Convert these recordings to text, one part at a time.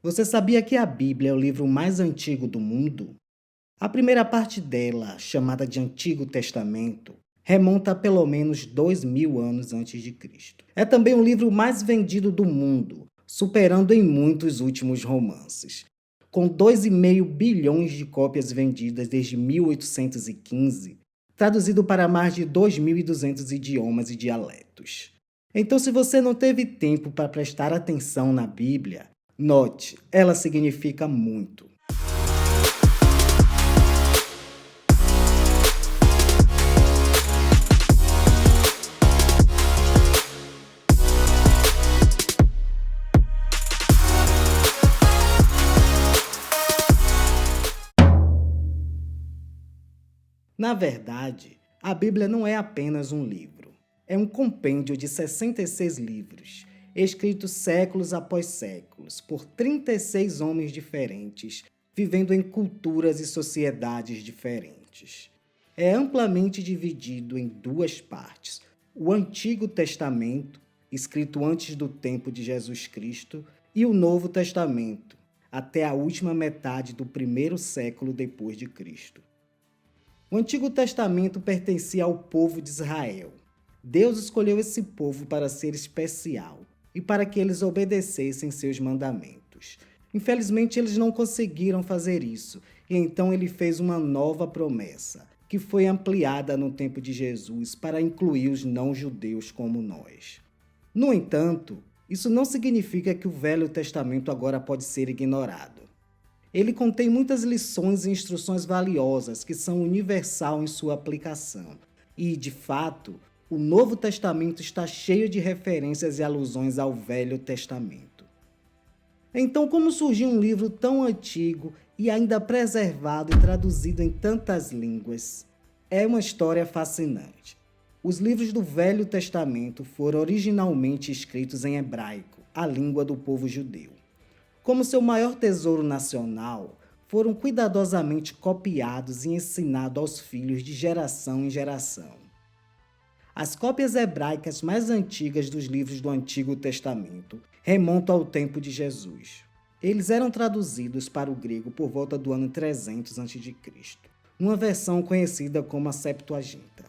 Você sabia que a Bíblia é o livro mais antigo do mundo? A primeira parte dela, chamada de Antigo Testamento, remonta a pelo menos 2000 anos antes de Cristo. É também o livro mais vendido do mundo, superando em muito os últimos romances. Com 2,5 bilhões de cópias vendidas desde 1815, traduzido para mais de 2.200 idiomas e dialetos. Então, se você não teve tempo para prestar atenção na Bíblia, note, ela significa muito. Na verdade, a Bíblia não é apenas um livro. É um compêndio de 66 livros, escritos séculos após séculos, por 36 homens diferentes, vivendo em culturas e sociedades diferentes. É amplamente dividido em duas partes: o Antigo Testamento, escrito antes do tempo de Jesus Cristo, e o Novo Testamento, até a última metade do primeiro século depois de Cristo. O Antigo Testamento pertencia ao povo de Israel. Deus escolheu esse povo para ser especial e para que eles obedecessem seus mandamentos. Infelizmente, eles não conseguiram fazer isso, e então ele fez uma nova promessa, que foi ampliada no tempo de Jesus para incluir os não-judeus como nós. No entanto, isso não significa que o Velho Testamento agora pode ser ignorado. Ele contém muitas lições e instruções valiosas que são universal em sua aplicação. E, de fato, o Novo Testamento está cheio de referências e alusões ao Velho Testamento. Então, como surgiu um livro tão antigo e ainda preservado e traduzido em tantas línguas? É uma história fascinante. Os livros do Velho Testamento foram originalmente escritos em hebraico, a língua do povo judeu. Como seu maior tesouro nacional, foram cuidadosamente copiados e ensinados aos filhos de geração em geração. As cópias hebraicas mais antigas dos livros do Antigo Testamento remontam ao tempo de Jesus. Eles eram traduzidos para o grego por volta do ano 300 a.C., numa versão conhecida como a Septuaginta.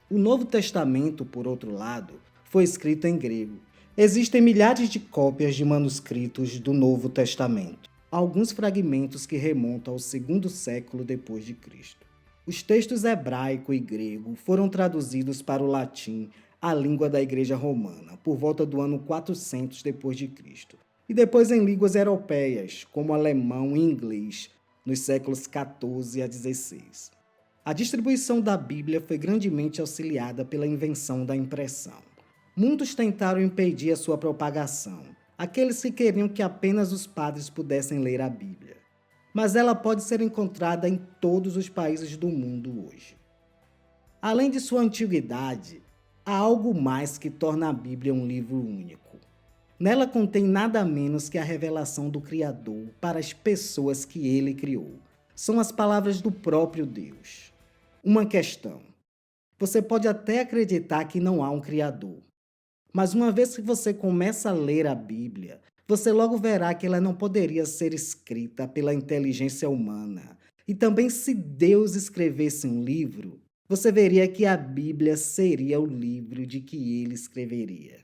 O Novo Testamento, por outro lado, foi escrito em grego. Existem milhares de cópias de manuscritos do Novo Testamento, alguns fragmentos que remontam ao segundo século depois de Cristo. Os textos hebraico e grego foram traduzidos para o latim, a língua da Igreja Romana, por volta do ano 400 depois de Cristo, e depois em línguas europeias, como alemão e inglês, nos séculos 14 a 16. A distribuição da Bíblia foi grandemente auxiliada pela invenção da impressão. Muitos tentaram impedir a sua propagação, aqueles que queriam que apenas os padres pudessem ler a Bíblia. Mas ela pode ser encontrada em todos os países do mundo hoje. Além de sua antiguidade, há algo mais que torna a Bíblia um livro único. Nela contém nada menos que a revelação do Criador para as pessoas que ele criou. São as palavras do próprio Deus. Uma questão: você pode até acreditar que não há um Criador. Mas uma vez que você começa a ler a Bíblia, você logo verá que ela não poderia ser escrita pela inteligência humana. E também, se Deus escrevesse um livro, você veria que a Bíblia seria o livro de que ele escreveria.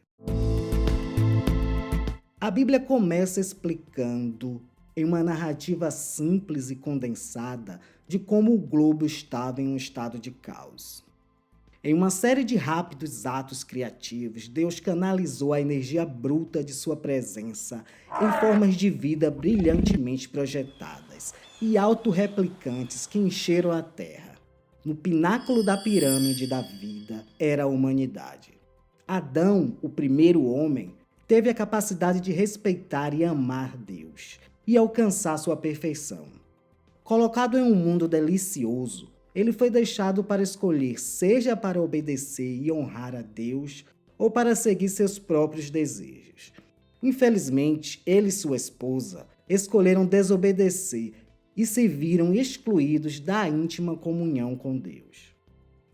A Bíblia começa explicando, em uma narrativa simples e condensada, de como o globo estava em um estado de caos. Em uma série de rápidos atos criativos, Deus canalizou a energia bruta de sua presença em formas de vida brilhantemente projetadas e autorreplicantes que encheram a Terra. No pináculo da pirâmide da vida era a humanidade. Adão, o primeiro homem, teve a capacidade de respeitar e amar Deus e alcançar sua perfeição. Colocado em um mundo delicioso, ele foi deixado para escolher, seja para obedecer e honrar a Deus ou para seguir seus próprios desejos. Infelizmente, ele e sua esposa escolheram desobedecer e se viram excluídos da íntima comunhão com Deus.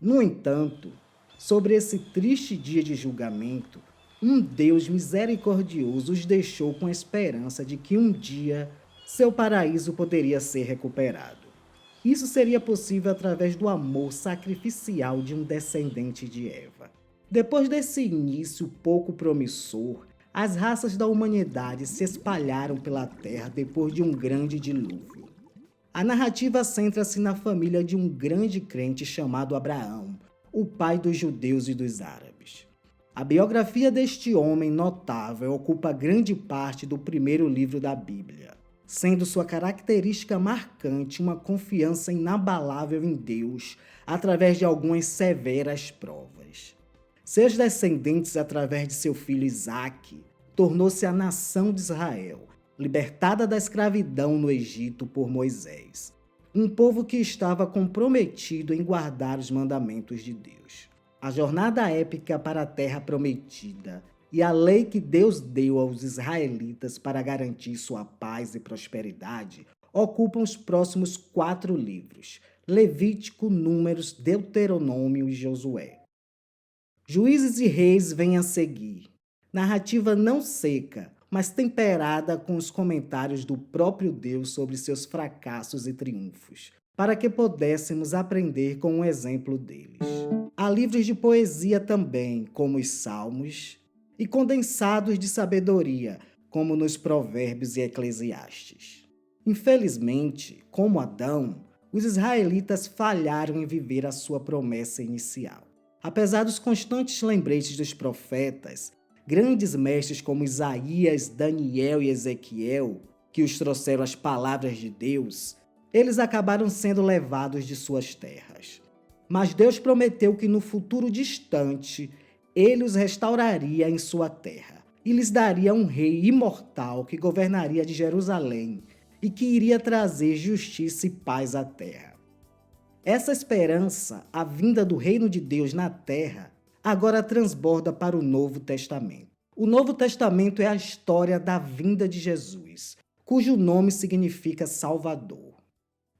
No entanto, sobre esse triste dia de julgamento, Um Deus misericordioso os deixou com a esperança de que um dia seu paraíso poderia ser recuperado. Isso seria possível através do amor sacrificial de um descendente de Eva. Depois desse início pouco promissor, as raças da humanidade se espalharam pela Terra depois de um grande dilúvio. A narrativa centra-se na família de um grande crente chamado Abraão, o pai dos judeus e dos árabes. A biografia deste homem notável ocupa grande parte do primeiro livro da Bíblia, sendo sua característica marcante uma confiança inabalável em Deus através de algumas severas provas. Seus descendentes, através de seu filho Isaque, tornou-se a nação de Israel, libertada da escravidão no Egito por Moisés, um povo que estava comprometido em guardar os mandamentos de Deus. A jornada épica para a terra prometida e a lei que Deus deu aos israelitas para garantir sua paz e prosperidade ocupam os próximos 4 livros: Levítico, Números, Deuteronômio e Josué. Juízes e Reis vêm a seguir. Narrativa não seca, mas temperada com os comentários do próprio Deus sobre seus fracassos e triunfos, para que pudéssemos aprender com um exemplo deles. Há livros de poesia também, como os Salmos, e condensados de sabedoria, como nos Provérbios e Eclesiastes. Infelizmente, como Adão, os israelitas falharam em viver a sua promessa inicial. Apesar dos constantes lembretes dos profetas, grandes mestres como Isaías, Daniel e Ezequiel, que os trouxeram as palavras de Deus, eles acabaram sendo levados de suas terras. Mas Deus prometeu que no futuro distante, ele os restauraria em sua terra e lhes daria um rei imortal que governaria de Jerusalém e que iria trazer justiça e paz à terra. Essa esperança, a vinda do reino de Deus na terra, agora transborda para o Novo Testamento. O Novo Testamento é a história da vinda de Jesus, cujo nome significa Salvador.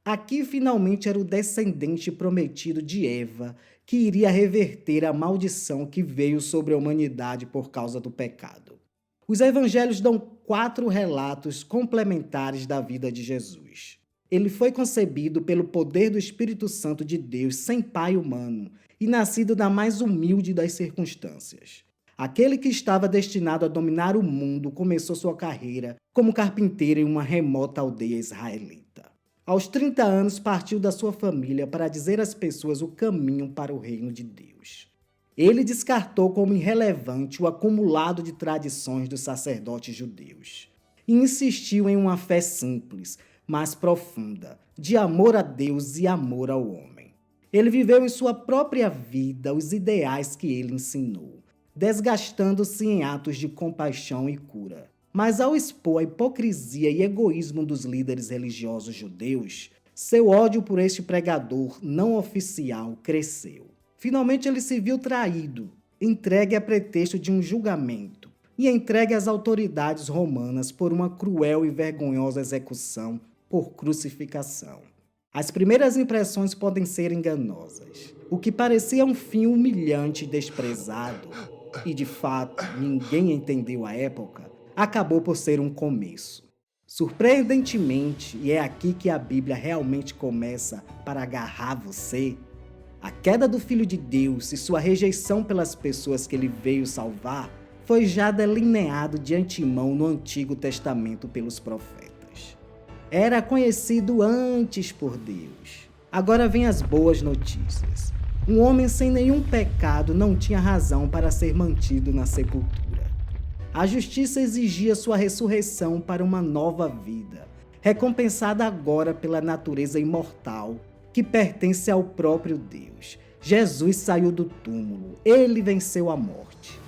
Aqui finalmente era o descendente prometido de Eva que iria reverter a maldição que veio sobre a humanidade por causa do pecado. Os evangelhos dão 4 relatos complementares da vida de Jesus. Ele foi concebido pelo poder do Espírito Santo de Deus sem pai humano e nascido da mais humilde das circunstâncias. Aquele que estava destinado a dominar o mundo começou sua carreira como carpinteiro em uma remota aldeia israelita. Aos 30 anos partiu da sua família para dizer às pessoas o caminho para o reino de Deus. Ele descartou como irrelevante o acumulado de tradições dos sacerdotes judeus e insistiu em uma fé simples, mas profunda, de amor a Deus e amor ao homem. Ele viveu em sua própria vida os ideais que ele ensinou, desgastando-se em atos de compaixão e cura. Mas ao expor a hipocrisia e egoísmo dos líderes religiosos judeus, seu ódio por este pregador não oficial cresceu. Finalmente ele se viu traído, entregue a pretexto de um julgamento e entregue às autoridades romanas por uma cruel e vergonhosa execução por crucificação. As primeiras impressões podem ser enganosas. O que parecia um fim humilhante e desprezado, e de fato ninguém entendeu à época, acabou por ser um começo. Surpreendentemente, e é aqui que a Bíblia realmente começa para agarrar você, a queda do Filho de Deus e sua rejeição pelas pessoas que ele veio salvar foi já delineado de antemão no Antigo Testamento pelos profetas. Era conhecido antes por Deus. Agora vem as boas notícias. Um homem sem nenhum pecado não tinha razão para ser mantido na sepultura. A justiça exigia sua ressurreição para uma nova vida, recompensada agora pela natureza imortal que pertence ao próprio Deus. Jesus saiu do túmulo, ele venceu a morte.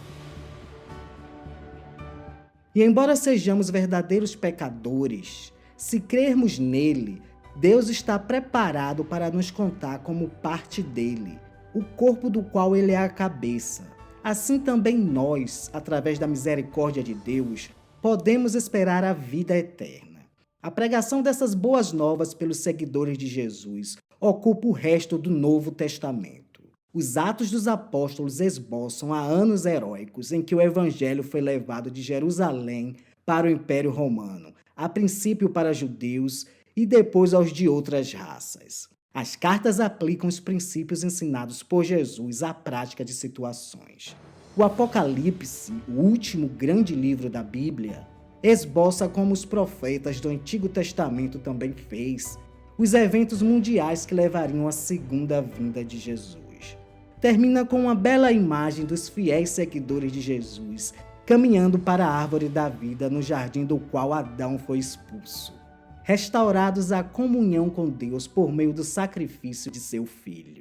E embora sejamos verdadeiros pecadores, se crermos nele, Deus está preparado para nos contar como parte dele, o corpo do qual ele é a cabeça. Assim também nós, através da misericórdia de Deus, podemos esperar a vida eterna. A pregação dessas boas novas pelos seguidores de Jesus ocupa o resto do Novo Testamento. Os Atos dos Apóstolos esboçam há anos heróicos em que o evangelho foi levado de Jerusalém para o Império Romano, a princípio para judeus e depois aos de outras raças. As cartas aplicam os princípios ensinados por Jesus à prática de situações. O Apocalipse, o último grande livro da Bíblia, esboça como os profetas do Antigo Testamento também fez, os eventos mundiais que levariam à segunda vinda de Jesus. Termina com uma bela imagem dos fiéis seguidores de Jesus, caminhando para a árvore da vida no jardim do qual Adão foi expulso, restaurados à comunhão com Deus por meio do sacrifício de seu filho.